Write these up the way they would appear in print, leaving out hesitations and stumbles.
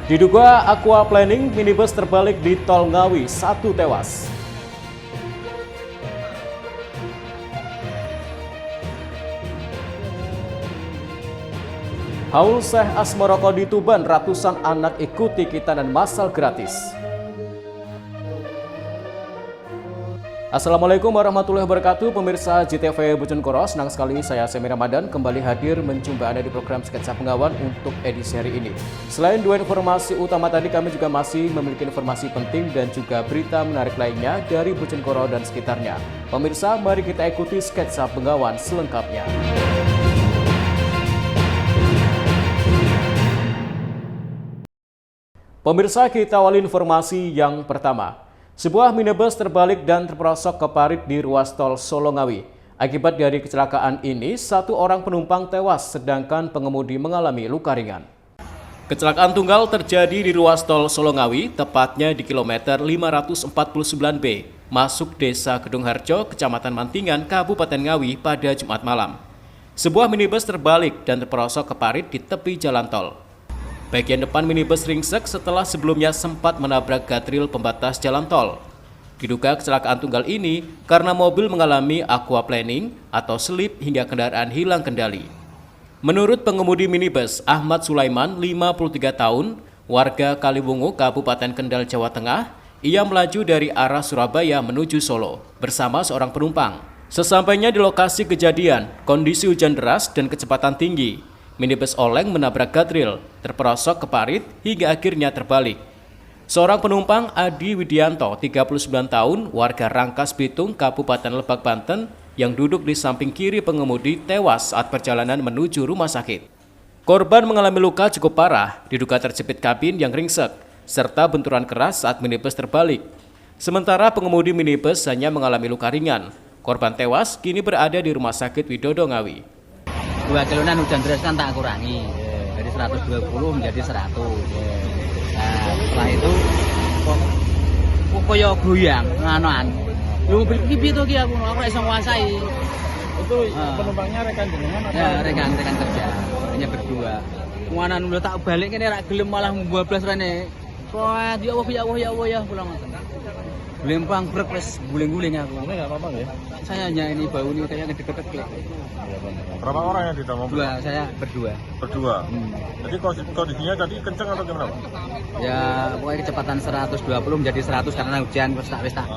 Diduga aquaplaning, minibus terbalik di Tol Ngawi, 1 tewas. Haul Syekh Asmoroko di Tuban, ratusan anak ikuti kitanan massal gratis. Assalamualaikum warahmatullahi wabarakatuh, pemirsa JTV Bojonegoro. Senang sekali saya Semi Ramadan kembali hadir menjumpai Anda di program Sketsa Pengawan untuk edisi hari ini. Selain dua informasi utama tadi, kami juga masih memiliki informasi penting dan juga berita menarik lainnya dari Bojonegoro dan sekitarnya. Pemirsa, mari kita ikuti Sketsa Pengawan selengkapnya. Pemirsa, kita awali informasi yang pertama. Sebuah minibus terbalik dan terperosok ke parit di ruas tol Solo Ngawi. Akibat dari kecelakaan ini, 1 orang penumpang tewas sedangkan pengemudi mengalami luka ringan. Kecelakaan tunggal terjadi di ruas tol Solo Ngawi, tepatnya di kilometer 549B, masuk Desa Gedung Harjo, Kecamatan Mantingan, Kabupaten Ngawi pada Jumat malam. Sebuah minibus terbalik dan terperosok ke parit di tepi jalan tol. Bagian depan minibus ringsek setelah sebelumnya sempat menabrak gatril pembatas jalan tol. Diduga kecelakaan tunggal ini karena mobil mengalami aquaplaning atau selip hingga kendaraan hilang kendali. Menurut pengemudi minibus Ahmad Sulaiman, 53 tahun, warga Kaliwungu, Kabupaten Kendal, Jawa Tengah, ia melaju dari arah Surabaya menuju Solo bersama seorang penumpang. Sesampainya di lokasi kejadian, kondisi hujan deras dan kecepatan tinggi. Minibus oleng menabrak gatril, terperosok ke parit hingga akhirnya terbalik. Seorang penumpang Adi Widianto, 39 tahun, warga Rangkas Bitung, Kabupaten Lebak, Banten, yang duduk di samping kiri pengemudi tewas saat perjalanan menuju rumah sakit. Korban mengalami luka cukup parah, diduga terjepit kabin yang ringsek, serta benturan keras saat minibus terbalik. Sementara pengemudi minibus hanya mengalami luka ringan. Korban tewas kini berada di Rumah Sakit Widodo Ngawi. 2 kiloan hujan deras kan tak kurangi, dari 120 menjadi 100. Nah, setelah itu kok koyo goyang nganuan. Lu mobil iki piye to ki aku ora iso nguasai. Itu penumpangnya rekan jenengan atau? Ya, rekan kerja. Hanya berdua. Nganan lu tak balik kene ra gelem malah bablas rene. Wah, ya Allah ya pulang. Lempang brek wis guling-guling aku. Ini enggak apa-apa ya? Saya hanya ini bau ini kayaknya deket-deket. Berapa orang yang di dalam mobil? Saya berdua. Berdua. Jadi kondisinya tadi kenceng atau gimana, Pak? Ya pokoknya kecepatan 120 menjadi 100 karena hujan wis tak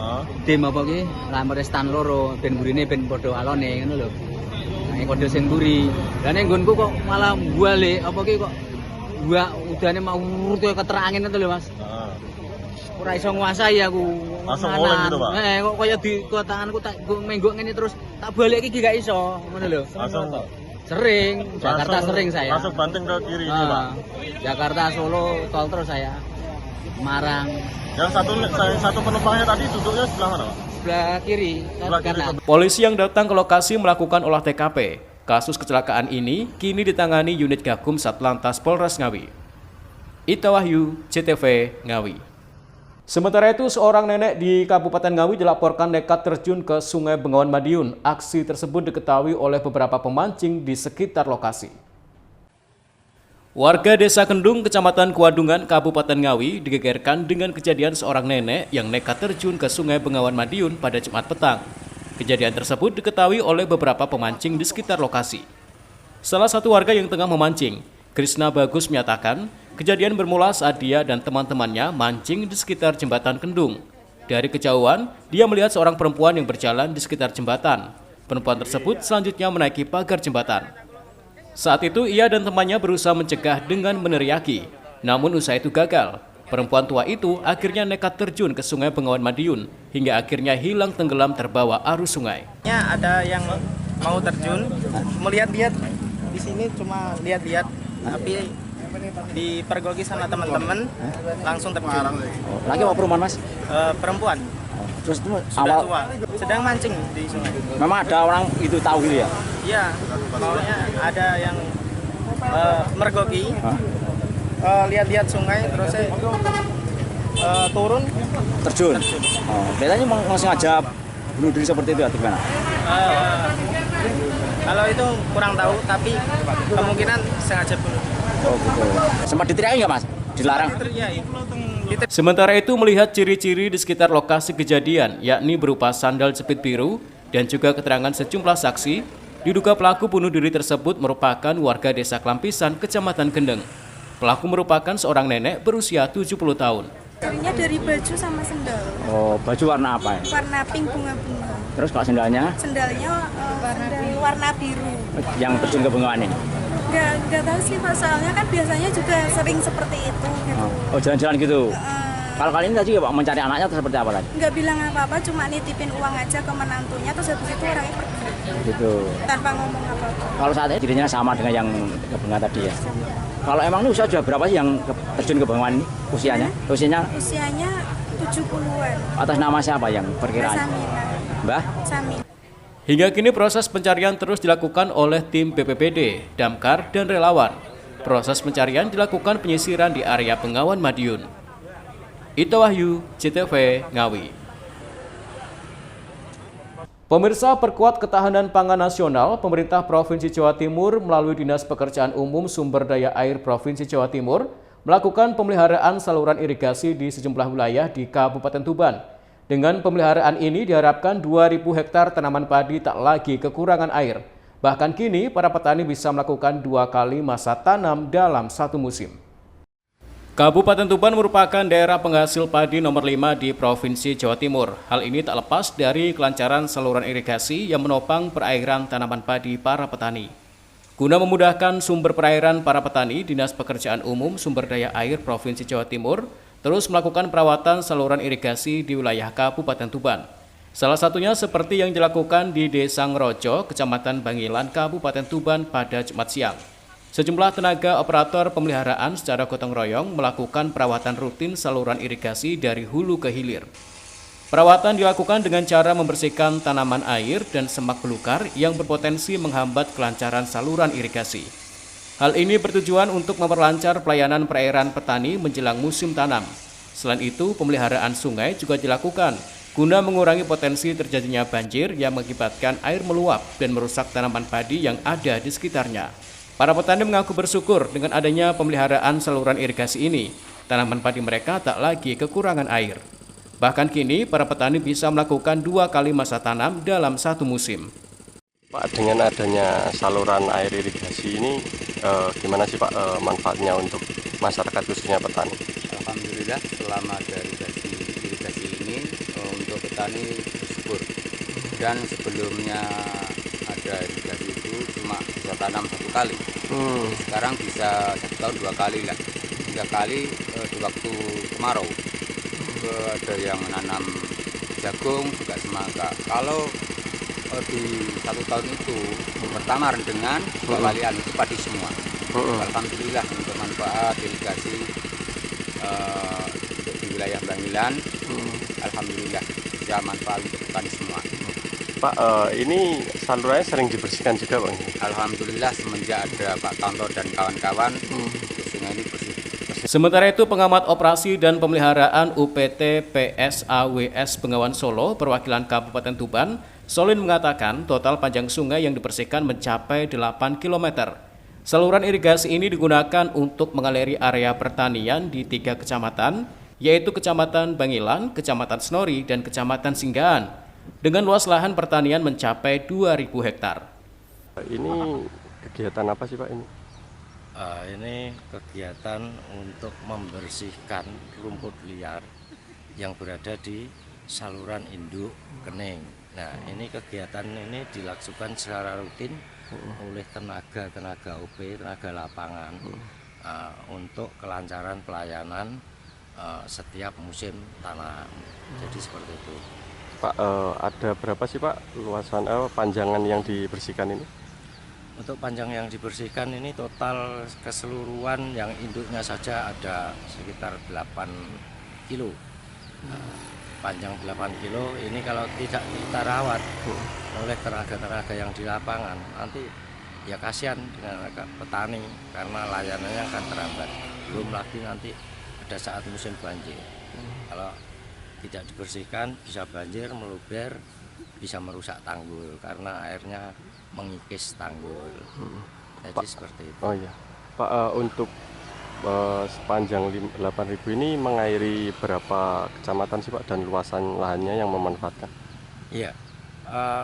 dim apa ki lampu stan loro ben burine ben padha alone ngono lho. Nah kode sing mburi. Lah ning nggonku kok malah balik apa ki kok gua udane mau urut keterangin itu lho Mas. Ora iso nguasai aku. Langsung oleng gitu, Pak. Kok kaya di tanganku tak menggok ngene terus tak balik iki gak iso ngono lho. Langsung Sering, Jakarta sering saya. Langsung banting ke kiri ini, Pak. Jakarta Solo tol terus saya. Semarang. Yang satu penumpangnya tadi duduknya sebelah mana, Pak? Sebelah kiri. Kanan. Polisi yang datang ke lokasi melakukan olah TKP. Kasus kecelakaan ini kini ditangani unit Gakum Satlantas Polres Ngawi. Ita Wahyu, JTV Ngawi. Sementara itu, seorang nenek di Kabupaten Ngawi dilaporkan nekat terjun ke Sungai Bengawan Madiun. Aksi tersebut diketahui oleh beberapa pemancing di sekitar lokasi. Warga Desa Kendung, Kecamatan Kuadungan, Kabupaten Ngawi digegerkan dengan kejadian seorang nenek yang nekat terjun ke Sungai Bengawan Madiun pada Jumat petang. Kejadian tersebut diketahui oleh beberapa pemancing di sekitar lokasi. Salah satu warga yang tengah memancing, Krisna Bagus, menyatakan kejadian bermula saat dia dan teman-temannya mancing di sekitar jembatan Kendung. Dari kejauhan, dia melihat seorang perempuan yang berjalan di sekitar jembatan. Perempuan tersebut selanjutnya menaiki pagar jembatan. Saat itu, ia dan temannya berusaha mencegah dengan meneriaki. Namun usai itu gagal. Perempuan tua itu akhirnya nekat terjun ke Sungai Bengawan Madiun hingga akhirnya hilang tenggelam terbawa arus sungai. Ada yang mau terjun, melihat-lihat di sini cuma lihat-lihat, tapi dipergoki sama teman-teman langsung terjun. Lagi mau perumahan Mas? Perempuan. Terus itu Sudah tua, sedang mancing di sungai. memang ada orang itu tahu gitu ya? Iya, maunya ada yang mergoki, lihat-lihat sungai, terus turun. Terjun? Biasanya mau sengaja bunuh diri seperti itu atau gimana? Kalau itu kurang tahu, tapi kemungkinan sengaja bunuh. Oh gitu. Sempat diteriaki nggak Mas? dilarang. Sementara itu melihat ciri-ciri di sekitar lokasi kejadian, yakni berupa sandal jepit biru dan juga keterangan sejumlah saksi, diduga pelaku bunuh diri tersebut merupakan warga desa Klampisan, Kecamatan Kendeng. Pelaku merupakan seorang nenek berusia 70 tahun. Cirinya dari baju sama sendal. Oh, baju warna apa ya? Warna pink bunga-bunga. Terus kalau sendalnya? Sendalnya warna biru. Yang terjun ke Bengawan ini? Nggak tahu sih Pak, soalnya kan biasanya juga sering seperti itu gitu. Oh, jalan-jalan gitu? Kalau kali ini tadi Pak mencari anaknya atau seperti apa tadi? Nggak bilang apa-apa, cuma nitipin uang aja ke menantunya, terus habis itu orangnya pergi. Gitu. Tanpa ngomong apa-apa. Kalau saat ini dirinya sama dengan yang ke Bengawan tadi ya? Kalau emang ini usia sudah berapa sih yang terjun ke Bengawan ini? Usianya? Usianya 70-an. atas nama siapa yang perkiraan? Samina. Mbah? Samina. Hingga kini proses pencarian terus dilakukan oleh tim BPBD, Damkar, dan relawan. Proses pencarian dilakukan penyisiran di area Bengawan Madiun. Ito Wahyu, CTV, Ngawi. Pemirsa, perkuat ketahanan pangan nasional, pemerintah Provinsi Jawa Timur melalui Dinas Pekerjaan Umum Sumber Daya Air Provinsi Jawa Timur melakukan pemeliharaan saluran irigasi di sejumlah wilayah di Kabupaten Tuban. Dengan pemeliharaan ini diharapkan 2.000 hektar tanaman padi tak lagi kekurangan air. Bahkan kini para petani bisa melakukan 2 kali masa tanam dalam 1 musim. Kabupaten Tuban merupakan daerah penghasil padi nomor 5 di Provinsi Jawa Timur. Hal ini tak lepas dari kelancaran saluran irigasi yang menopang perairan tanaman padi para petani. Guna memudahkan sumber perairan para petani, Dinas Pekerjaan Umum Sumber Daya Air Provinsi Jawa Timur terus melakukan perawatan saluran irigasi di wilayah Kabupaten Tuban. Salah satunya seperti yang dilakukan di Desa Ngerojo, Kecamatan Bangilan, Kabupaten Tuban pada Jumat siang. Sejumlah tenaga operator pemeliharaan secara gotong royong melakukan perawatan rutin saluran irigasi dari hulu ke hilir. Perawatan dilakukan dengan cara membersihkan tanaman air dan semak belukar yang berpotensi menghambat kelancaran saluran irigasi. Hal ini bertujuan untuk memperlancar pelayanan perairan petani menjelang musim tanam. Selain itu, pemeliharaan sungai juga dilakukan guna mengurangi potensi terjadinya banjir yang mengakibatkan air meluap dan merusak tanaman padi yang ada di sekitarnya. Para petani mengaku bersyukur dengan adanya pemeliharaan saluran irigasi ini. Tanaman padi mereka tak lagi kekurangan air. Bahkan kini, para petani bisa melakukan 2 kali masa tanam dalam 1 musim. Pak, dengan adanya saluran air irigasi ini, gimana sih Pak manfaatnya untuk masyarakat khususnya petani? Alhamdulillah selama ada irigasi ini untuk petani bersyukur. Dan sebelumnya ada irigasi itu cuma bisa tanam 1 kali. Sekarang bisa 1 tahun 2 kali lah. 3 kali di waktu kemarau. Ada yang menanam jagung juga semangka. Kalau di 1 tahun itu pertama rendengan, 2 kalian itu padi semua. Alhamdulillah untuk manfaat irigasi untuk di wilayah Bangilan, alhamdulillah bisa manfaat untuk petani semua. Pak, ini salurannya sering dibersihkan juga Bang? Alhamdulillah semenjak ada Pak Tonto dan kawan-kawan, sungai ini bersih. Sementara itu, pengamat operasi dan pemeliharaan UPT PSAWS Bengawan Solo, perwakilan Kabupaten Tuban, Solin mengatakan total panjang sungai yang dibersihkan mencapai 8 km. Saluran irigasi ini digunakan untuk mengaleri area pertanian di 3 kecamatan, yaitu Kecamatan Bangilan, Kecamatan Snori, dan Kecamatan Singgahan, dengan luas lahan pertanian mencapai 2.000 hektar. Ini kegiatan apa sih Pak ini? Ini kegiatan untuk membersihkan rumput liar yang berada di saluran induk kening. Nah, ini kegiatan ini dilakukan secara rutin oleh tenaga OP, tenaga lapangan untuk kelancaran pelayanan setiap musim tanam. Jadi seperti itu. Pak, ada berapa sih Pak luasan panjangan yang dibersihkan ini? Untuk panjang yang dibersihkan ini total keseluruhan yang induknya saja ada sekitar 8 kilo. Panjang 8 kilo ini kalau tidak kita rawat oleh tenaga-tenaga yang di lapangan, nanti ya kasihan dengan petani karena layanannya akan terhambat. Belum lagi nanti pada saat musim banjir. Kalau tidak dibersihkan bisa banjir, meluber, bisa merusak tanggul karena airnya mengikis tanggul. Jadi seperti itu. Oh iya, Pak, untuk sepanjang 8.000 ini mengairi berapa kecamatan sih Pak, dan luasan lahannya yang memanfaatkan? Iya,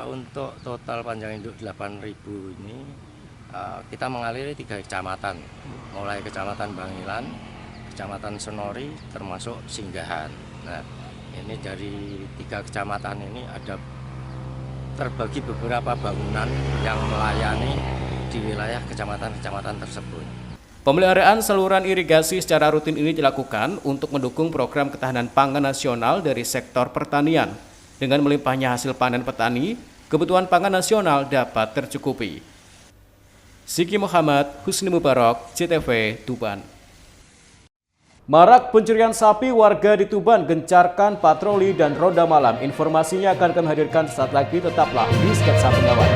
untuk total panjang induk 8.000 ini kita mengaliri 3 kecamatan, mulai Kecamatan Bangilan, Kecamatan Senori, termasuk Singgahan. Nah, ini dari 3 kecamatan ini ada terbagi beberapa bangunan yang melayani di wilayah kecamatan-kecamatan tersebut. Pemeliharaan saluran irigasi secara rutin ini dilakukan untuk mendukung program ketahanan pangan nasional dari sektor pertanian. Dengan melimpahnya hasil panen petani, kebutuhan pangan nasional dapat tercukupi. Siki Muhammad, Husni Mubarak, CTV, Tuban. Marak pencurian sapi, warga di Tuban gencarkan patroli dan ronda malam. Informasinya akan kami hadirkan saat lagi, tetaplah di Sketsa Pengawal.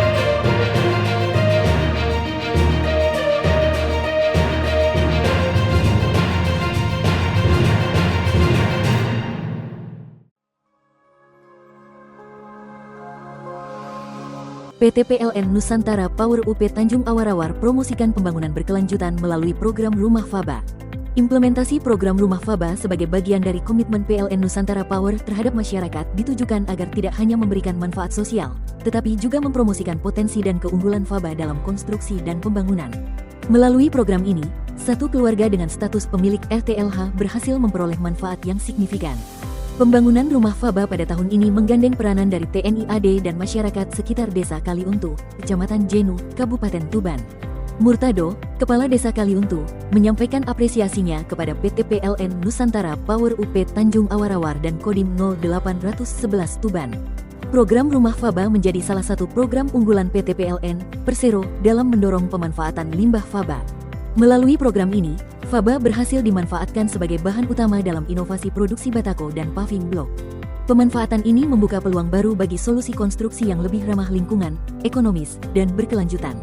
PT PLN Nusantara Power UP Tanjung Awarawar promosikan pembangunan berkelanjutan melalui program Rumah Faba. Implementasi program Rumah Faba sebagai bagian dari komitmen PLN Nusantara Power terhadap masyarakat ditujukan agar tidak hanya memberikan manfaat sosial, tetapi juga mempromosikan potensi dan keunggulan Faba dalam konstruksi dan pembangunan. Melalui program ini, satu keluarga dengan status pemilik RTLH berhasil memperoleh manfaat yang signifikan. Pembangunan Rumah Faba pada tahun ini menggandeng peranan dari TNI AD dan masyarakat sekitar Desa Kaliuntu, Kecamatan Jenu, Kabupaten Tuban. Murtado, Kepala Desa Kaliuntu, menyampaikan apresiasinya kepada PT PLN Nusantara Power UP Tanjung Awarawar dan Kodim 0811 Tuban. Program Rumah Faba menjadi salah satu program unggulan PT PLN, Persero, dalam mendorong pemanfaatan limbah Faba. Melalui program ini, Faba berhasil dimanfaatkan sebagai bahan utama dalam inovasi produksi batako dan paving block. Pemanfaatan ini membuka peluang baru bagi solusi konstruksi yang lebih ramah lingkungan, ekonomis, dan berkelanjutan.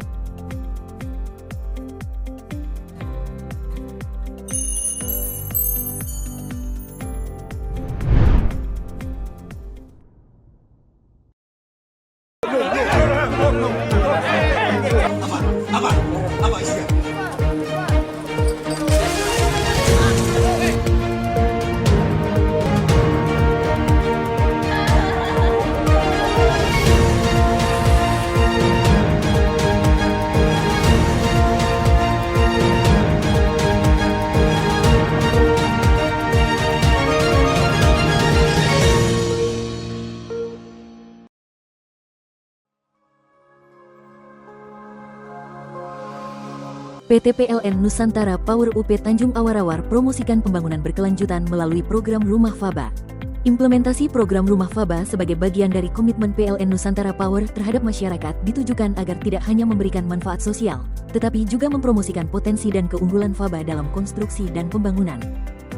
PT PLN Nusantara Power UP Tanjung Awarawar promosikan pembangunan berkelanjutan melalui program Rumah Faba. Implementasi program Rumah Faba sebagai bagian dari komitmen PLN Nusantara Power terhadap masyarakat ditujukan agar tidak hanya memberikan manfaat sosial, tetapi juga mempromosikan potensi dan keunggulan Faba dalam konstruksi dan pembangunan.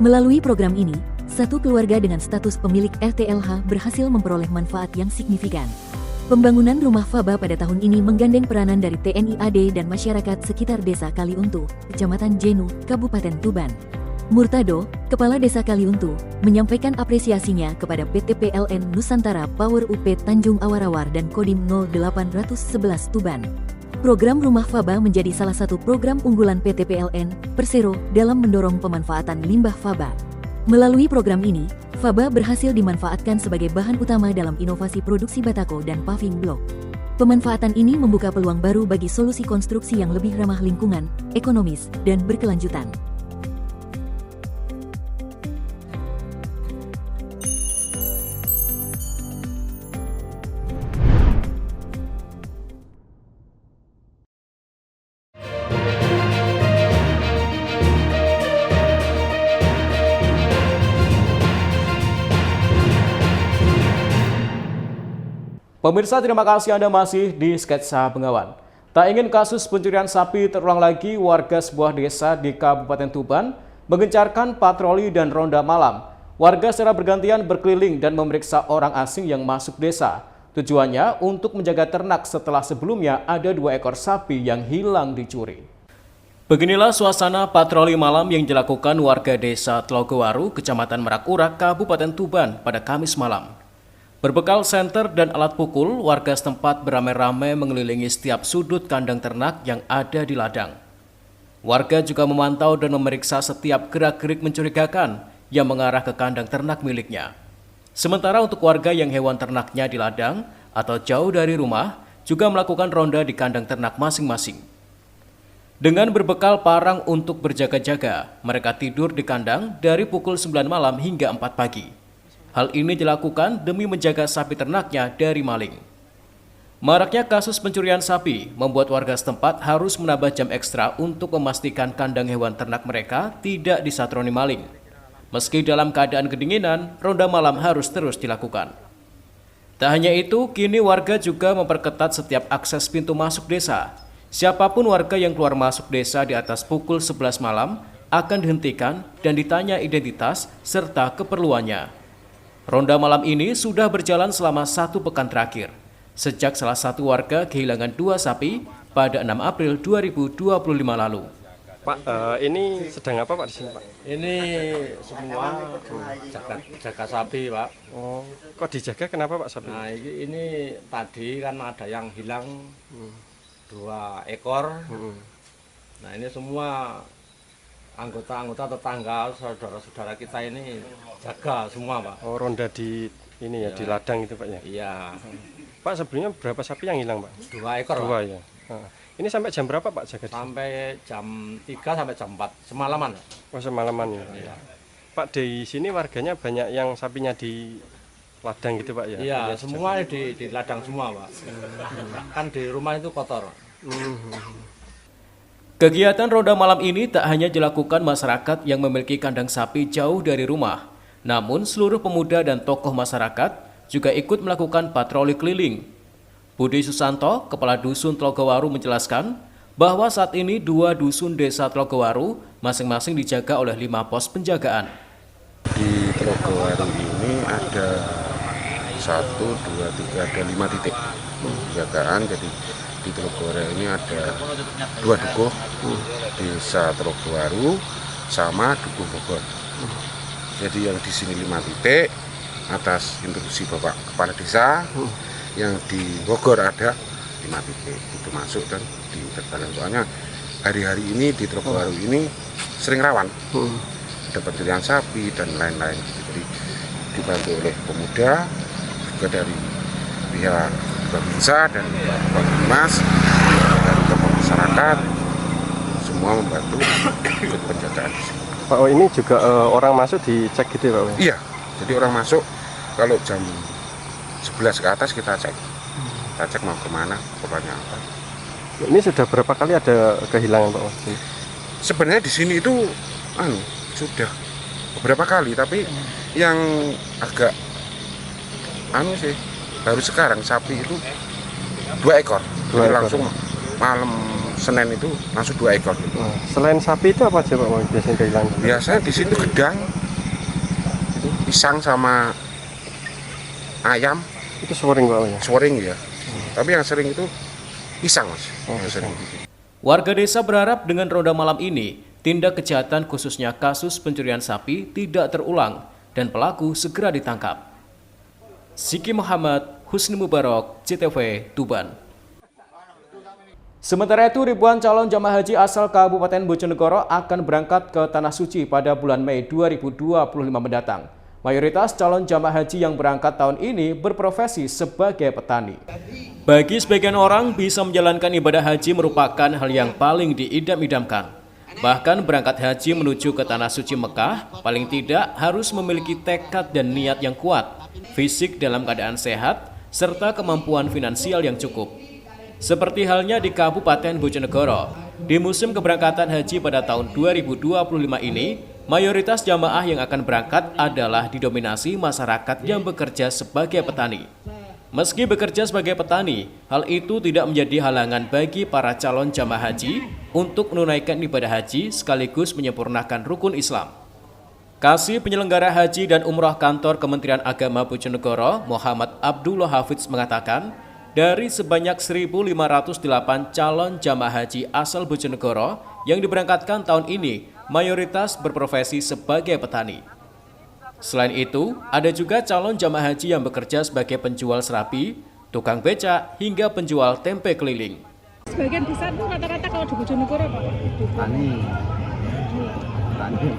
Melalui program ini, satu keluarga dengan status pemilik RTLH berhasil memperoleh manfaat yang signifikan. Pembangunan Rumah Faba pada tahun ini menggandeng peranan dari TNI AD dan masyarakat sekitar Desa Kaliuntu, Kecamatan Jenu, Kabupaten Tuban. Murtado, Kepala Desa Kaliuntu, menyampaikan apresiasinya kepada PT PLN Nusantara Power UP Tanjung Awarawar dan Kodim 0811 Tuban. Program Rumah Faba menjadi salah satu program unggulan PT PLN, Persero, dalam mendorong pemanfaatan limbah Faba. Melalui program ini, Faba berhasil dimanfaatkan sebagai bahan utama dalam inovasi produksi batako dan paving block. Pemanfaatan ini membuka peluang baru bagi solusi konstruksi yang lebih ramah lingkungan, ekonomis, dan berkelanjutan. Pemirsa, terima kasih Anda masih di Sketsa Bengawan. Tak ingin kasus pencurian sapi terulang lagi, warga sebuah desa di Kabupaten Tuban menggencarkan patroli dan ronda malam. Warga secara bergantian berkeliling dan memeriksa orang asing yang masuk desa. Tujuannya untuk menjaga ternak setelah sebelumnya ada 2 ekor sapi yang hilang dicuri. Beginilah suasana patroli malam yang dilakukan warga desa Tlogowaru, Kecamatan Merak-Urak, Kabupaten Tuban pada Kamis malam. Berbekal senter dan alat pukul, warga setempat beramai-ramai mengelilingi setiap sudut kandang ternak yang ada di ladang. Warga juga memantau dan memeriksa setiap gerak-gerik mencurigakan yang mengarah ke kandang ternak miliknya. Sementara untuk warga yang hewan ternaknya di ladang atau jauh dari rumah, juga melakukan ronda di kandang ternak masing-masing. Dengan berbekal parang untuk berjaga-jaga, mereka tidur di kandang dari pukul 9 malam hingga 4 pagi. Hal ini dilakukan demi menjaga sapi ternaknya dari maling. Maraknya kasus pencurian sapi membuat warga setempat harus menambah jam ekstra untuk memastikan kandang hewan ternak mereka tidak disatroni maling. Meski dalam keadaan kedinginan, ronda malam harus terus dilakukan. Tak hanya itu, kini warga juga memperketat setiap akses pintu masuk desa. Siapapun warga yang keluar masuk desa di atas pukul 11 malam akan dihentikan dan ditanya identitas serta keperluannya. Ronda malam ini sudah berjalan selama 1 pekan terakhir, sejak salah satu warga kehilangan 2 sapi pada 6 April 2025 lalu. Pak, ini sedang apa Pak di sini Pak? Ini semua jaga sapi, Pak. Oh, kok dijaga kenapa Pak sapi? Nah, ini tadi kan ada yang hilang 2 ekor. Nah, ini semua anggota-anggota tetangga, saudara-saudara kita ini jaga semua, Pak. Oh, ronda di ini ya, di ladang itu Pak ya? Iya. Pak, sebelumnya berapa sapi yang hilang Pak? 2 ekor, 2 Pak. ya. Ini sampai jam berapa Pak jaga? Sampai jam 3 sampai jam 4 semalaman. Oh, semalaman ya. Iya. Pak, di sini warganya banyak yang sapinya di ladang gitu Pak ya? Iya, semua di ladang semua, Pak. Kan di rumah itu kotor. Kegiatan ronda malam ini tak hanya dilakukan masyarakat yang memiliki kandang sapi jauh dari rumah, namun seluruh pemuda dan tokoh masyarakat juga ikut melakukan patroli keliling. Budi Susanto, Kepala Dusun Tlogowaru menjelaskan bahwa saat ini 2 dusun desa Tlogowaru masing-masing dijaga oleh 5 pos penjagaan. Di Tlogowaru ini ada 1, 2, 3, ada 5 titik penjagaan. Jadi di Tlogowaru ini ada 2 dukuh, desa Tlogowaru sama dukuh Bogor. Jadi yang di sini 5 titik atas instruksi Bapak Kepala Desa. Yang di Bogor ada 5 titik itu masuk dan diterbang. Soalnya hari-hari ini di Tlogowaru ini sering rawan, ada pencurian sapi dan lain-lain. Jadi dibantu oleh pemuda juga dari pihak Babinsa dan Babinmas dari tokoh masyarakat, semua membantu ikut penjagaan di sini. Pak, oh ini juga orang masuk dicek gitu ya Pak? Iya, jadi orang masuk kalau jam 11 ke atas kita cek mau kemana, korbannya apa. Ini sudah berapa kali ada kehilangan Pak? Sebenarnya di sini itu sudah beberapa kali, tapi yang agak sih baru sekarang sapi itu 2 ekor. Jadi langsung malam Senin itu langsung 2 ekor. Selain sapi itu apa aja Pak biasanya kehilangan? Biasanya di situ gedang, pisang sama ayam. Itu sering Pak ya? Sering ya. Tapi yang sering itu pisang Mas. Sering. Warga desa berharap dengan ronda malam ini, tindak kejahatan khususnya kasus pencurian sapi tidak terulang dan pelaku segera ditangkap. Siki Muhammad, Husni Mubarak, CTV, Tuban. Sementara itu, ribuan calon jamaah haji asal Kabupaten Bojonegoro akan berangkat ke Tanah Suci pada bulan Mei 2025 mendatang. Mayoritas calon jamaah haji yang berangkat tahun ini berprofesi sebagai petani. Bagi sebagian orang, bisa menjalankan ibadah haji merupakan hal yang paling diidam-idamkan. Bahkan berangkat haji menuju ke Tanah Suci Mekah, paling tidak harus memiliki tekad dan niat yang kuat, fisik dalam keadaan sehat, serta kemampuan finansial yang cukup. Seperti halnya di Kabupaten Bojonegoro, di musim keberangkatan haji pada tahun 2025 ini, mayoritas jamaah yang akan berangkat adalah didominasi masyarakat yang bekerja sebagai petani. Meski bekerja sebagai petani, hal itu tidak menjadi halangan bagi para calon jamaah haji untuk menunaikan ibadah haji sekaligus menyempurnakan rukun Islam. Kasih penyelenggara haji dan umroh kantor Kementerian Agama Bojonegoro, Muhammad Abdullah Hafidz mengatakan, dari sebanyak 1.508 calon jamaah haji asal Bojonegoro yang diberangkatkan tahun ini, mayoritas berprofesi sebagai petani. Selain itu, ada juga calon jamaah haji yang bekerja sebagai penjual serabi, tukang becak, hingga penjual tempe keliling. sebagian besar tuh rata-rata kalau di Bojonegoro Pak? Petani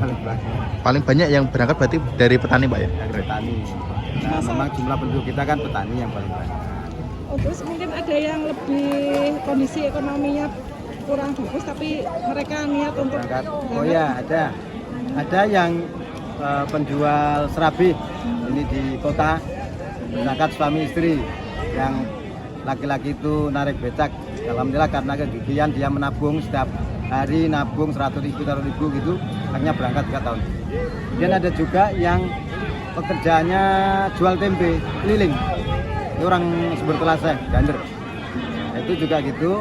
paling banyak. Paling banyak yang berangkat berarti dari petani Pak ya? Dari petani. Nah, memang jumlah penduduk kita kan petani yang paling banyak. Oh, terus mungkin ada yang lebih kondisi ekonominya kurang bagus tapi mereka niat untuk berangkat. Oh ya, ada yang penjual serabi ini di kota, berangkat suami istri, yang laki-laki itu narik becak. Alhamdulillah karena kegigihan dia menabung setiap hari, nabung 100.000 gitu, akhirnya berangkat 3 tahun. Kemudian ada juga yang pekerjaannya jual tempe keliling, ini orang Sumber Telaseh, Gander. Itu juga gitu,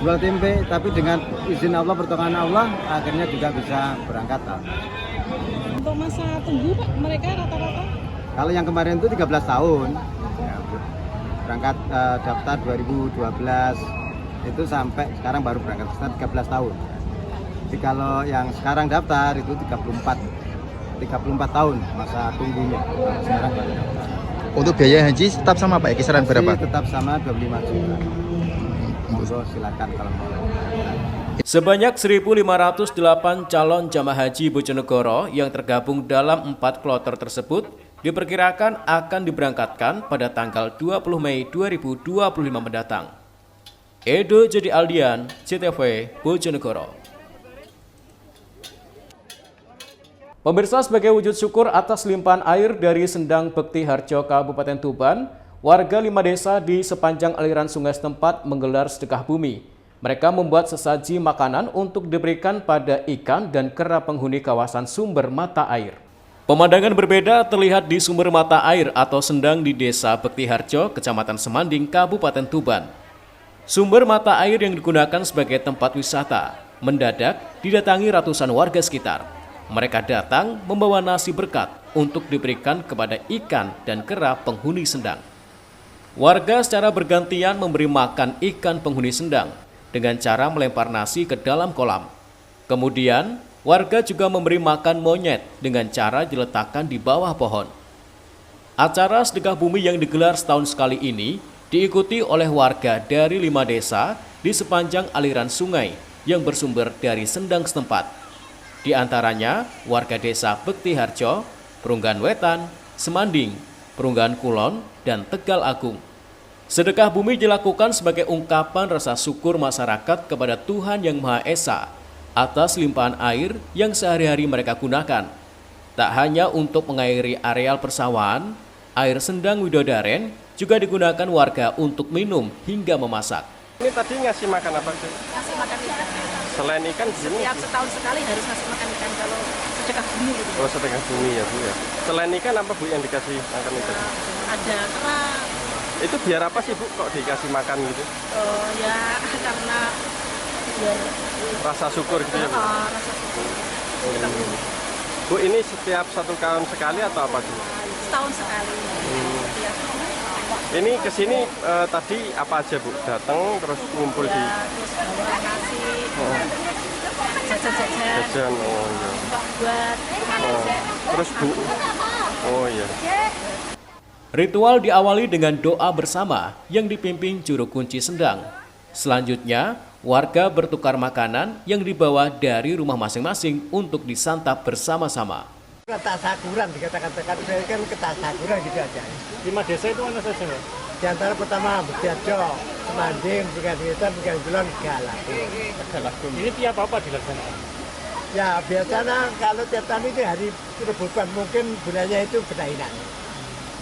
jual tempe tapi dengan izin Allah, pertolongan Allah, akhirnya juga bisa berangkat. Untuk masa tunggu Pak, mereka rata-rata? Kalau yang kemarin itu 13 tahun, ya, berangkat daftar 2012, itu sampai sekarang baru berangkat sekitar 13 tahun. Jadi kalau yang sekarang daftar itu 34 tahun masa tunggunya. Sekarang baru daftar. Untuk biaya haji tetap sama Pak ya, kisaran berapa? Tetap sama 25 juta. Monggo silakan kalau mau. Sebanyak 1.508 calon jamaah haji Bojonegoro yang tergabung dalam 4 kloter tersebut diperkirakan akan diberangkatkan pada tanggal 20 Mei 2025 mendatang. Edo Jadi Aldian, CTV Bojonegoro. Pemirsa, sebagai wujud syukur atas limpahan air dari Sendang Bekti Harjo, Kabupaten Tuban, warga 5 desa di sepanjang aliran sungai setempat menggelar sedekah bumi. Mereka membuat sesaji makanan untuk diberikan pada ikan dan kera penghuni kawasan sumber mata air. Pemandangan berbeda terlihat di sumber mata air atau sendang di Desa Bekti Harjo, Kecamatan Semanding, Kabupaten Tuban. Sumber mata air yang digunakan sebagai tempat wisata mendadak didatangi ratusan warga sekitar. Mereka datang membawa nasi berkat untuk diberikan kepada ikan dan kera penghuni sendang. Warga secara bergantian memberi makan ikan penghuni sendang dengan cara melempar nasi ke dalam kolam. Kemudian, warga juga memberi makan monyet dengan cara diletakkan di bawah pohon. Acara sedekah bumi yang digelar setahun sekali ini diikuti oleh warga dari 5 desa di sepanjang aliran sungai yang bersumber dari sendang setempat. Di antaranya warga desa Bekti Harjo, Perunggan Wetan, Semanding, Perunggan Kulon, dan Tegal Agung. Sedekah bumi dilakukan sebagai ungkapan rasa syukur masyarakat kepada Tuhan Yang Maha Esa atas limpahan air yang sehari-hari mereka gunakan. Tak hanya untuk mengairi areal persawahan, air sendang Widodaren juga digunakan warga untuk minum hingga memasak. Ini tadi ngasih makan apa sih? Ngasih makan ikan. Selain ikan di sini? Setiap setahun sekali harus ngasih makan ikan kalau sedekah bumi gitu. Oh, sedekah bumi ya Bu ya. Selain ikan apa Bu yang dikasih makan itu? Ada kerang. Itu biar apa sih Bu kok dikasih makan gitu? Ya karena biar rasa syukur gitu ya Bu? Rasa syukur. Bu, ini setiap 1 tahun sekali atau apa sih? Setahun sekali. Ya. Ini kesini tadi apa aja Bu? Datang terus ngumpul di? Terus bawa nasi, jajan-jajan. Jajan, oh iya. Buat terus Bu? Oh iya. Ritual diawali dengan doa bersama yang dipimpin juru kunci sendang. Selanjutnya, warga bertukar makanan yang dibawa dari rumah masing-masing untuk disantap bersama-sama. Ketasakuran dikatakan kan ketasakuran gitu aja. 5 desa itu mana saja Pak? Di antara pertama Bekti Harjo, Semanding, Perunggan Wetan, Perunggan Kulon, Tegal. Ini tiap apa dilaksanakan? Ya biasanya kalau tiap tahun itu hari rebutan, mungkin bulannya itu berlainan.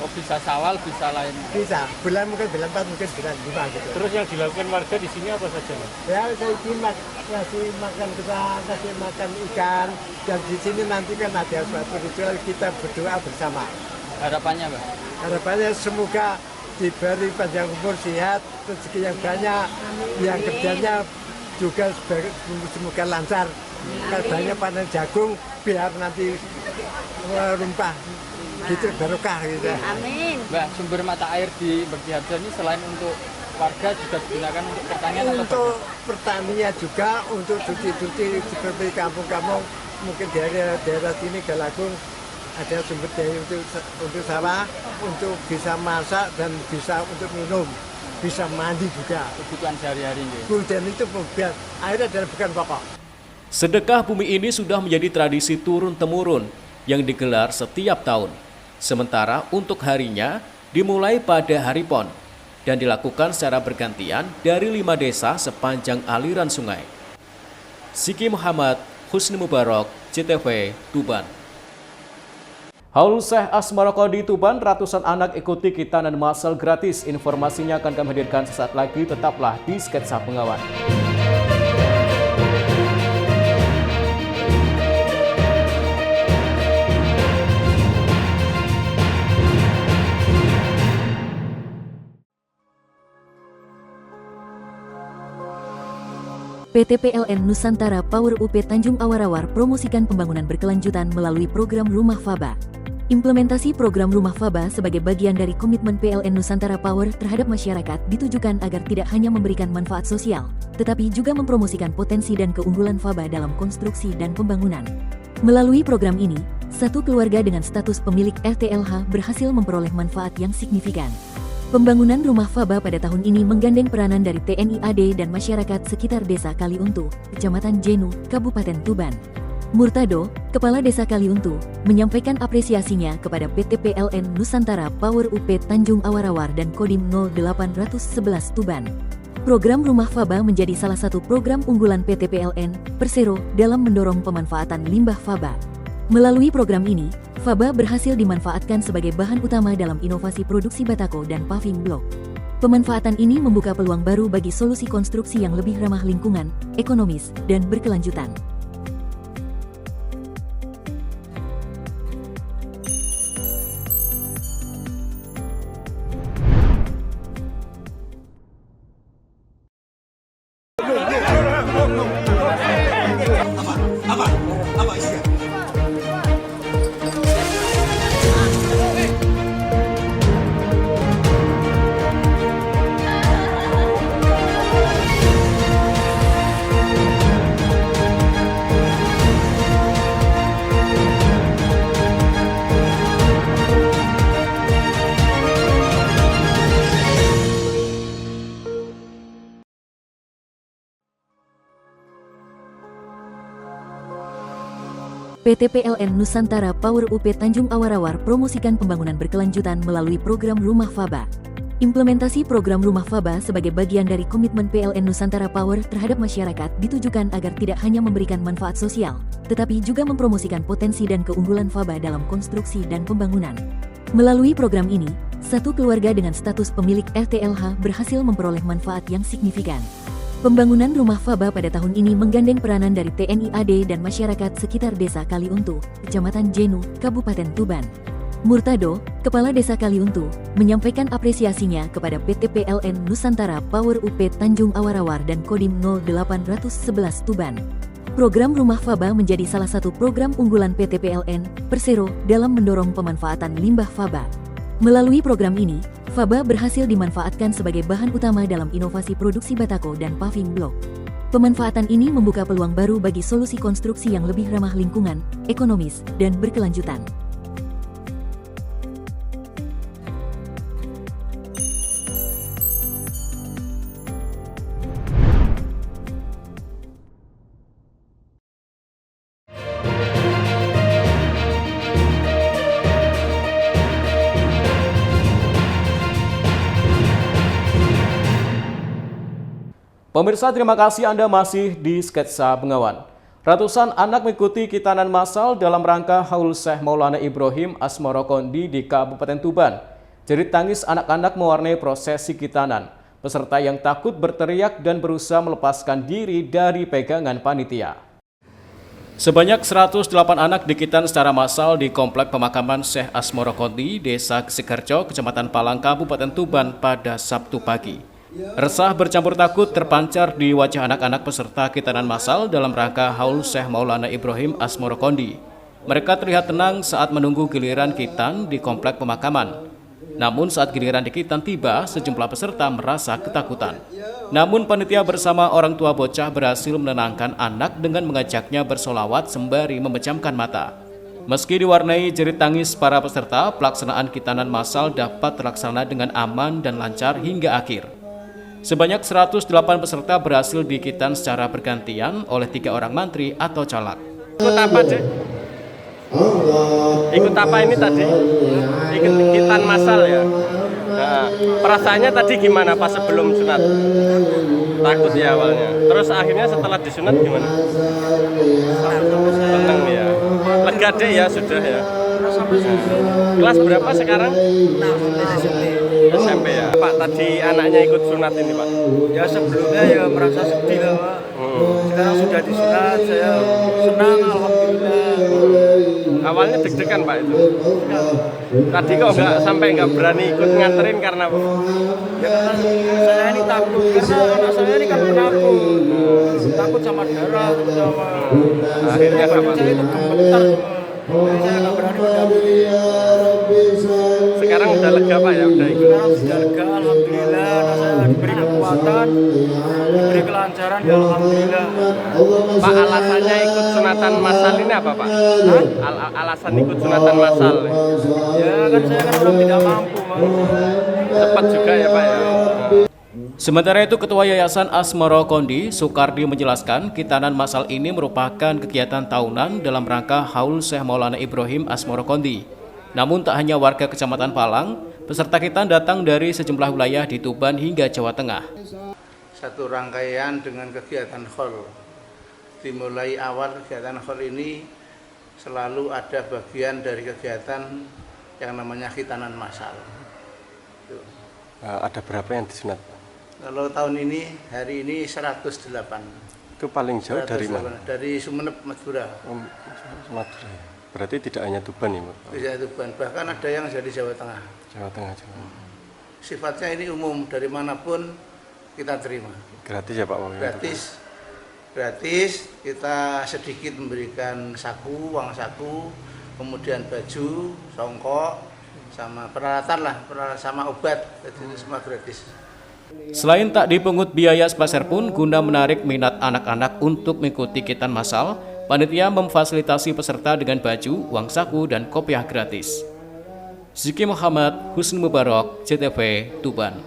Oh, bisa Syawal, bisa lain. Bisa, bulan mungkin bulan 4, mungkin bulan 5 gitu. Terus yang dilakukan warga di sini apa saja Pak? Ya saya ngasih makan kerang, kasih makan ikan, dan di sini nanti kan ada suatu ritual kita berdoa bersama. Harapannya Pak? Harapannya semoga diberi panjang umur, sehat, rezeki yang banyak, yang kerjanya juga semoga lancar. Banyak panen jagung biar nanti rumpah gitu, barokah gitu. Amin. Mbak, sumber mata air di Bekti Harjo ini selain untuk warga juga digunakan untuk pertanian atau untuk pertanian juga, untuk cuci-cuci seperti kampung-kampung, mungkin daerah sini Galagung ada sumber daya untuk sawah, untuk bisa masak dan bisa untuk minum. bisa mandi juga. Kebutuhan sehari-hari. Gulden itu biar air adalah bukan pokok. Sedekah bumi ini sudah menjadi tradisi turun-temurun yang digelar setiap tahun. Sementara untuk harinya dimulai pada Hari Pon dan dilakukan secara bergantian dari 5 desa sepanjang aliran sungai. Siki Muhammad, Husni Mubarak, CTV, Tuban. Haul Syekh Asmorokondi Tuban, ratusan anak ikuti khitanan massal gratis. Informasinya akan kami hadirkan sesaat lagi, tetaplah di Sketsa Pengawan. PT PLN Nusantara Power UP Tanjung Awarawar promosikan pembangunan berkelanjutan melalui program Rumah Faba. Implementasi program Rumah Faba sebagai bagian dari komitmen PLN Nusantara Power terhadap masyarakat ditujukan agar tidak hanya memberikan manfaat sosial, tetapi juga mempromosikan potensi dan keunggulan Faba dalam konstruksi dan pembangunan. Melalui program ini, satu keluarga dengan status pemilik RTLH berhasil memperoleh manfaat yang signifikan. Pembangunan rumah Faba pada tahun ini menggandeng peranan dari TNI AD dan masyarakat sekitar Desa Kaliuntu, Kecamatan Jenu, Kabupaten Tuban. Murtado, Kepala Desa Kaliuntu, menyampaikan apresiasinya kepada PT PLN Nusantara Power UP Tanjung Awarawar dan Kodim 0811 Tuban. Program Rumah Faba menjadi salah satu program unggulan PT PLN, Persero, dalam mendorong pemanfaatan limbah Faba. Melalui program ini, Faba berhasil dimanfaatkan sebagai bahan utama dalam inovasi produksi batako dan paving block. Pemanfaatan ini membuka peluang baru bagi solusi konstruksi yang lebih ramah lingkungan, ekonomis, dan berkelanjutan. PT PLN Nusantara Power UP Tanjung Awarawar promosikan pembangunan berkelanjutan melalui program Rumah Faba. Implementasi program Rumah Faba sebagai bagian dari komitmen PLN Nusantara Power terhadap masyarakat ditujukan agar tidak hanya memberikan manfaat sosial, tetapi juga mempromosikan potensi dan keunggulan Faba dalam konstruksi dan pembangunan. Melalui program ini, satu keluarga dengan status pemilik RTLH berhasil memperoleh manfaat yang signifikan. Pembangunan rumah Faba pada tahun ini menggandeng peranan dari TNI AD dan masyarakat sekitar Desa Kaliuntu, Kecamatan Jenu, Kabupaten Tuban. Murtado, Kepala Desa Kaliuntu, menyampaikan apresiasinya kepada PT PLN Nusantara Power UP Tanjung Awarawar dan Kodim 0811 Tuban. Program Rumah Faba menjadi salah satu program unggulan PT PLN, Persero, dalam mendorong pemanfaatan limbah Faba. Melalui program ini, Faba berhasil dimanfaatkan sebagai bahan utama dalam inovasi produksi batako dan paving block. Pemanfaatan ini membuka peluang baru bagi solusi konstruksi yang lebih ramah lingkungan, ekonomis, dan berkelanjutan. Pemirsa, terima kasih Anda masih di Sketsa Pengawan. Ratusan anak mengikuti khitanan massal dalam rangka Haul Syekh Maulana Ibrahim Asmorokondi di Kabupaten Tuban. Jerit tangis anak-anak mewarnai prosesi khitanan. Peserta yang takut berteriak dan berusaha melepaskan diri dari pegangan panitia. Sebanyak 108 anak dikhitan secara massal di Komplek Pemakaman Syekh Asmorokondi, Desa Sikarjo, Kecamatan Palang, Kabupaten Tuban pada Sabtu pagi. Resah bercampur takut terpancar di wajah anak-anak peserta khitanan massal dalam rangka Haul Syekh Maulana Ibrahim Asmorokondi. Mereka terlihat tenang saat menunggu giliran khitan di komplek pemakaman. Namun saat giliran dikhitan tiba, sejumlah peserta merasa ketakutan. Namun panitia bersama orang tua bocah berhasil menenangkan anak dengan mengajaknya bersolawat sembari memejamkan mata. Meski diwarnai jerit tangis para peserta, pelaksanaan khitanan massal dapat terlaksana dengan aman dan lancar hingga akhir. Sebanyak 108 peserta berhasil dikitan secara bergantian oleh 3 orang mantri atau caleg. Ikut apa, Cek? Ikut apa ini tadi? Ikut kitan masal ya? Nah, perasaannya tadi gimana pas sebelum sunat? Takut ya awalnya. Terus akhirnya setelah disunat gimana? Senang ya. Lega deh ya sudah ya. Kelas berapa sekarang? SMP ya. Pak, tadi anaknya ikut sunat ini, Pak. Ya sebelumnya ya merasa sedih lah, Pak. Sekarang sudah disunat, saya senang, alhamdulillah. Awalnya deg-degan, Pak, itu. Tadi kok nggak berani ikut nganterin karena apa? Ya karena saya ini takut, karena anak saya ini kan penakut. Takut sama darah, takut sama... Akhirnya apa? Saya itu gemetar. Jadi saya nggak berani mendampingi. Sekarang udah lega, Pak, ya? Udah ikut? Sekarang sudah lega, alhamdulillah. Anak saya diberi kekuatan, diberi kelancaran, ya alhamdulillah. Pak, alasannya ikut sunatan masal ini apa, Pak? Alasan ikut sunatan masal? Ya kan saya kan orang tidak mampu, Pak. Cepat juga ya, Pak, ya? Sementara itu, Ketua Yayasan Asmoro Kondi, Soekardi, menjelaskan kitanan masal ini merupakan kegiatan tahunan dalam rangka Haul Syekh Maulana Ibrahim Asmoro Kondi. Namun tak hanya warga Kecamatan Palang, peserta kitan datang dari sejumlah wilayah di Tuban hingga Jawa Tengah. Satu rangkaian dengan kegiatan Haul. Dimulai awal kegiatan Haul ini selalu ada bagian dari kegiatan yang namanya khitanan massal. Ada berapa yang disunat? Kalau tahun ini, hari ini 108. Itu paling jauh dari mana? Dari Sumeneb, Madura. Madura. Berarti tidak hanya Tuban ya, Pak? Tidak Tuban, bahkan ada yang dari Jawa Tengah. Jawa Tengah juga. Sifatnya ini umum, dari manapun kita terima. Gratis ya, Pak? Gratis. Gratis, kita sedikit memberikan saku, uang saku, kemudian baju, songkok, sama peralatan lah, sama obat, jadi itu semua gratis. Selain tak dipungut biaya sepeser pun guna menarik minat anak-anak untuk mengikuti kitan massal, panitia memfasilitasi peserta dengan baju, uang saku, dan kopiah gratis. Ziki Muhammad, Husni Mubarak, CTV, Tuban.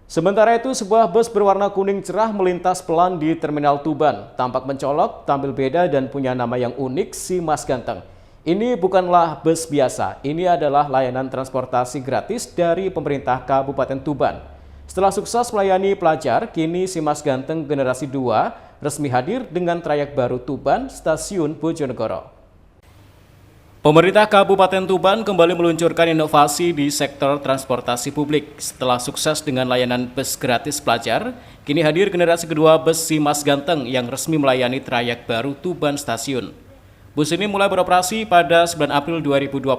Sementara itu, sebuah bus berwarna kuning cerah melintas pelan di Terminal Tuban. Tampak mencolok, tampil beda, dan punya nama yang unik, si Mas Ganteng. Ini bukanlah bus biasa, ini adalah layanan transportasi gratis dari pemerintah Kabupaten Tuban. Setelah sukses melayani pelajar, kini si Mas Ganteng generasi 2 resmi hadir dengan trayek baru Tuban, Stasiun Bojonegoro. Pemerintah Kabupaten Tuban kembali meluncurkan inovasi di sektor transportasi publik. Setelah sukses dengan layanan bus gratis pelajar, kini hadir generasi kedua bus si Mas Ganteng yang resmi melayani trayek baru Tuban Stasiun. Bus ini mulai beroperasi pada 9 April 2025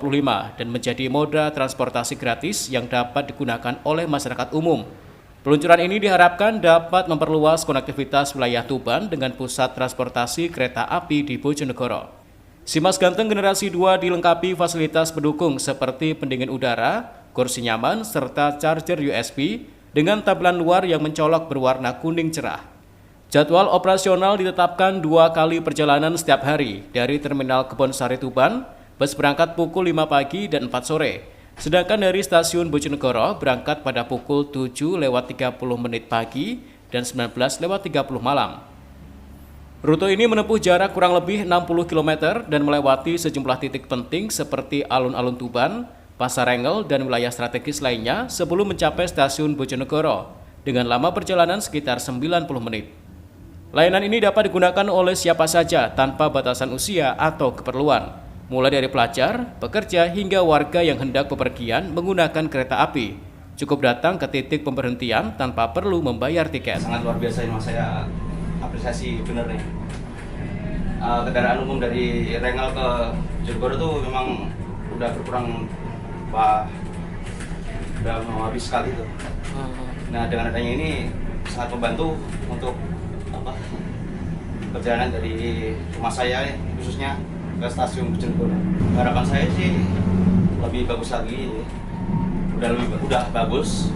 dan menjadi moda transportasi gratis yang dapat digunakan oleh masyarakat umum. Peluncuran ini diharapkan dapat memperluas konektivitas wilayah Tuban dengan pusat transportasi kereta api di Bojonegoro. Si Mas Ganteng generasi 2 dilengkapi fasilitas pendukung seperti pendingin udara, kursi nyaman, serta charger USB dengan tampilan luar yang mencolok berwarna kuning cerah. Jadwal operasional ditetapkan 2 kali perjalanan setiap hari dari Terminal Kebonsari Tuban, bus berangkat pukul 5 pagi dan 4 sore. Sedangkan dari Stasiun Bojonegoro berangkat pada pukul 7:30 pagi dan 19:30 malam. Rute ini menempuh jarak kurang lebih 60 km dan melewati sejumlah titik penting seperti alun-alun Tuban, Pasar Rengel, dan wilayah strategis lainnya sebelum mencapai Stasiun Bojonegoro dengan lama perjalanan sekitar 90 menit. Layanan ini dapat digunakan oleh siapa saja tanpa batasan usia atau keperluan, mulai dari pelajar, pekerja, hingga warga yang hendak bepergian menggunakan kereta api. Cukup datang ke titik pemberhentian tanpa perlu membayar tiket. Sangat luar biasa ini, Mas. Saya apresiasi bener nih. Kendaraan umum dari Rengel ke Bojonegoro tuh memang udah berkurang, udah mau habis sekali tuh. Nah, dengan adanya ini sangat membantu untuk perjalanan dari rumah saya khususnya ke Stasiun Bojonegoro. Harapan saya sih lebih bagus lagi, udah bagus.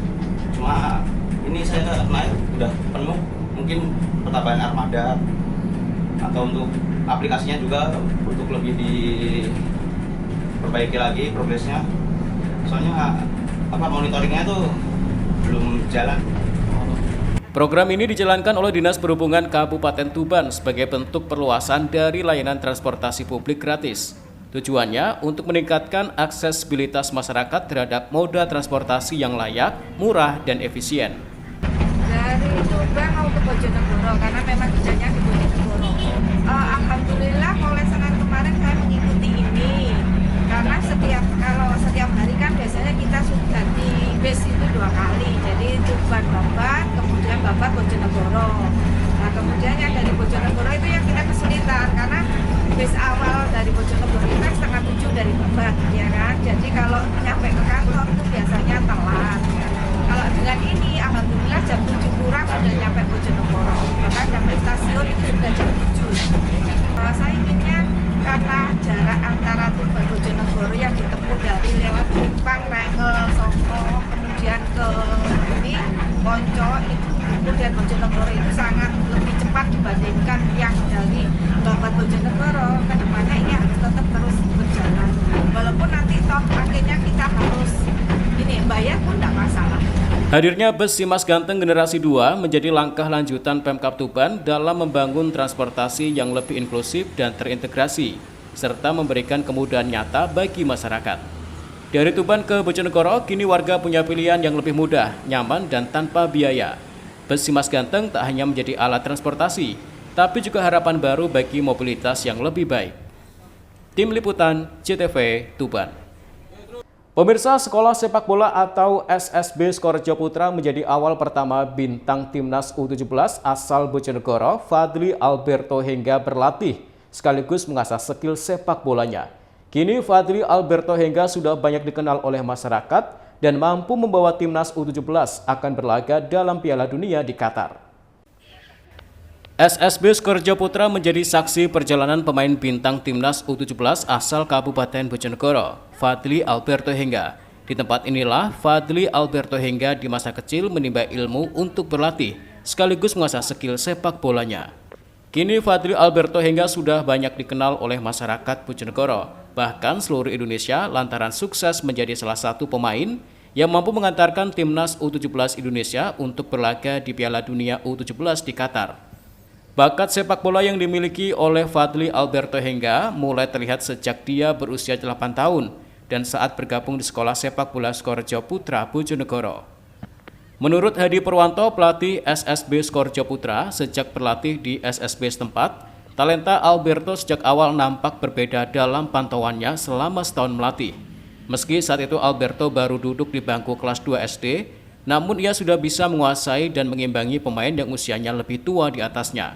Cuma ini saya naik udah penuh, mungkin pertambahan armada atau untuk aplikasinya juga untuk lebih diperbaiki lagi progresnya. Soalnya monitoringnya tuh belum jalan. Program ini dijalankan oleh Dinas Perhubungan Kabupaten Tuban sebagai bentuk perluasan dari layanan transportasi publik gratis. Tujuannya untuk meningkatkan aksesibilitas masyarakat terhadap moda transportasi yang layak, murah, dan efisien. Dari Tuban mau ke Bojonegoro karena memang kerjanya di Bojonegoro. Alhamdulillah mulai Senin kemarin saya mengikuti ini karena setiap hari kan biasanya kita sudah di bus itu 2 kali. Jadi Tuban Babat, kemudian Babat Bojonegoro. Nah kemudian yang dari Bojonegoro itu yang kita kesulitan karena bus awal dari Bojonegoro itu kan 6:30 dari Babat, ya kan. Jadi kalau nyampe ke kantor itu biasanya telat. Kalau dengan ini, alhamdulillah jam 7 kurang sudah nyampe Bojonegoro. Bahkan sampai stasiun itu sudah jam 7. Saya inginnya karena jarak antara Tuban Bojonegoro yang ditempuh dari lewat Simpang, Rengel, Soko, kemudian ke ini Konco, itu kemudian Bojonegoro itu sangat lebih cepat dibandingkan yang dari Babat Bojonegoro. Kedepannya ini harus tetap terus berjalan. Walaupun nanti toh akhirnya kita harus ini bayar pun tidak masalah. Hadirnya bus Simas Ganteng Generasi 2 menjadi langkah lanjutan Pemkab Tuban dalam membangun transportasi yang lebih inklusif dan terintegrasi, serta memberikan kemudahan nyata bagi masyarakat. Dari Tuban ke Bojonegoro, kini warga punya pilihan yang lebih mudah, nyaman, dan tanpa biaya. Bus Simas Ganteng tak hanya menjadi alat transportasi, tapi juga harapan baru bagi mobilitas yang lebih baik. Tim Liputan JTV Tuban. Pemirsa, Sekolah Sepak Bola atau SSB Skorjo Putra menjadi awal pertama bintang Timnas U17 asal Bojonegoro, Fadli Alberto Hengga berlatih, sekaligus mengasah skill sepak bolanya. Kini Fadli Alberto Hengga sudah banyak dikenal oleh masyarakat dan mampu membawa Timnas U17 akan berlaga dalam Piala Dunia di Qatar. SSB Skorjo Putra menjadi saksi perjalanan pemain bintang Timnas U17 asal Kabupaten Bojonegoro, Fadli Alberto Hengga. Di tempat inilah Fadli Alberto Hengga di masa kecil menimba ilmu untuk berlatih, sekaligus mengasah skill sepak bolanya. Kini Fadli Alberto Hengga sudah banyak dikenal oleh masyarakat Bojonegoro, bahkan seluruh Indonesia lantaran sukses menjadi salah satu pemain yang mampu mengantarkan Timnas U17 Indonesia untuk berlaga di Piala Dunia U17 di Qatar. Bakat sepak bola yang dimiliki oleh Fadli Alberto Hengga mulai terlihat sejak dia berusia 8 tahun dan saat bergabung di Sekolah Sepak Bola Skorjo Putra Bojonegoro. Menurut Hadi Purwanto, pelatih SSB Skorjo Putra, sejak berlatih di SSB setempat, talenta Alberto sejak awal nampak berbeda dalam pantauannya selama setahun melatih. Meski saat itu Alberto baru duduk di bangku kelas 2 SD, namun ia sudah bisa menguasai dan mengimbangi pemain yang usianya lebih tua di atasnya.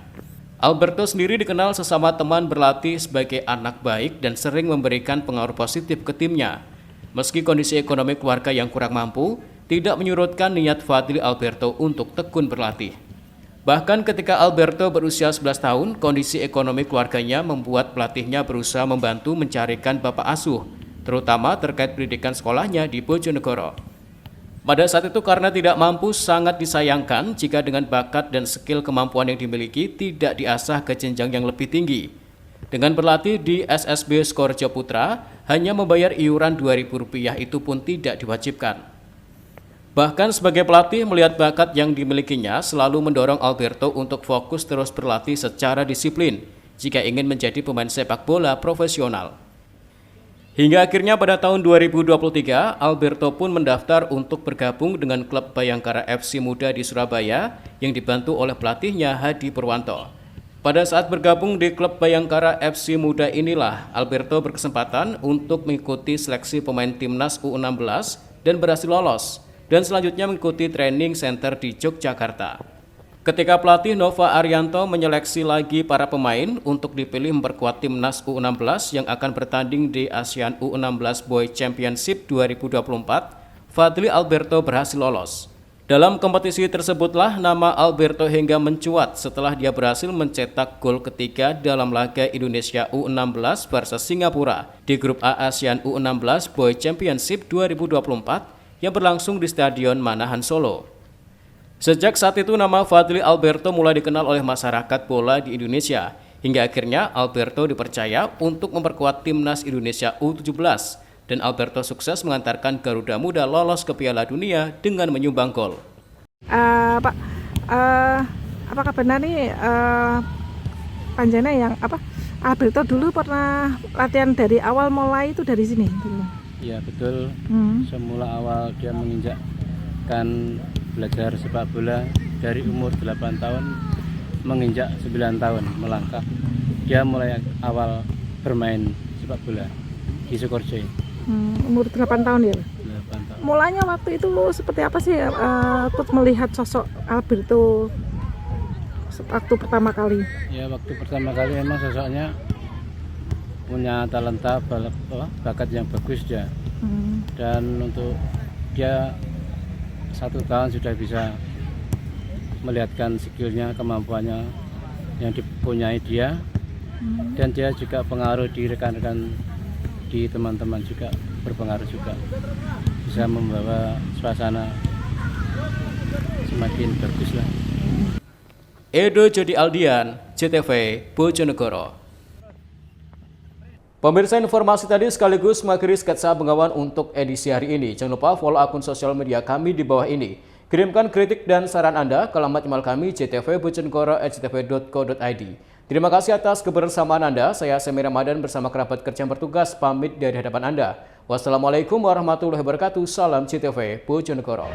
Alberto sendiri dikenal sesama teman berlatih sebagai anak baik dan sering memberikan pengaruh positif ke timnya. Meski kondisi ekonomi keluarga yang kurang mampu, tidak menyurutkan niat Fadli Alberto untuk tekun berlatih. Bahkan ketika Alberto berusia 11 tahun, kondisi ekonomi keluarganya membuat pelatihnya berusaha membantu mencarikan bapak asuh, terutama terkait pendidikan sekolahnya di Bojonegoro. Pada saat itu karena tidak mampu, sangat disayangkan jika dengan bakat dan skill kemampuan yang dimiliki tidak diasah ke jenjang yang lebih tinggi. Dengan berlatih di SSB Skorjo Putra, hanya membayar iuran Rp2.000 itu pun tidak diwajibkan. Bahkan sebagai pelatih melihat bakat yang dimilikinya selalu mendorong Alberto untuk fokus terus berlatih secara disiplin jika ingin menjadi pemain sepak bola profesional. Hingga akhirnya pada tahun 2023, Alberto pun mendaftar untuk bergabung dengan klub Bayangkara FC Muda di Surabaya yang dibantu oleh pelatihnya Hadi Purwanto. Pada saat bergabung di klub Bayangkara FC Muda inilah, Alberto berkesempatan untuk mengikuti seleksi pemain Timnas U16 dan berhasil lolos, dan selanjutnya mengikuti training center di Yogyakarta. Ketika pelatih Nova Arianto menyeleksi lagi para pemain untuk dipilih memperkuat Timnas U16 yang akan bertanding di ASEAN U16 Boy Championship 2024, Fadli Alberto berhasil lolos. Dalam kompetisi tersebutlah nama Alberto Hengga mencuat setelah dia berhasil mencetak gol ketiga dalam laga Indonesia U16 versus Singapura di grup A ASEAN U16 Boy Championship 2024 yang berlangsung di Stadion Manahan Solo. Sejak saat itu nama Fadli Alberto mulai dikenal oleh masyarakat bola di Indonesia, hingga akhirnya Alberto dipercaya untuk memperkuat Timnas Indonesia U17 dan Alberto sukses mengantarkan Garuda Muda lolos ke Piala Dunia dengan menyumbang gol. Pak, apakah benar nih Panjana yang Alberto dulu pernah latihan dari awal mulai itu dari sini dulu? Iya betul. Semula awal dia menginjakkan belajar sepak bola dari umur 8 tahun menginjak 9 tahun melangkah. Dia mulai awal bermain sepak bola di Sukoharjo. Umur 8 tahun ya? 8 tahun. Mulanya waktu itu seperti apa sih ikut melihat sosok Alberto waktu pertama kali? Ya waktu pertama kali memang sosoknya punya talenta bakat yang bagus dia. Dan untuk dia 1 tahun sudah bisa melihatkan skillnya, kemampuannya yang dipunyai dia, dan dia juga pengaruh di rekan-rekan, di teman-teman juga berpengaruh juga, bisa membawa suasana semakin bagus lah. Edo Jody Aldian, CTV Bojonegoro. Pemirsa, informasi tadi sekaligus mengakhiri sketsa Bengawan untuk edisi hari ini. Jangan lupa follow akun sosial media kami di bawah ini. Kirimkan kritik dan saran Anda ke alamat email kami ctvbojonegoro@ctv.co.id. Terima kasih atas kebersamaan Anda. Saya Semi Ramadan bersama kerabat kerja yang bertugas pamit dari hadapan Anda. Wassalamualaikum warahmatullahi wabarakatuh. Salam CTV Bojonegoro.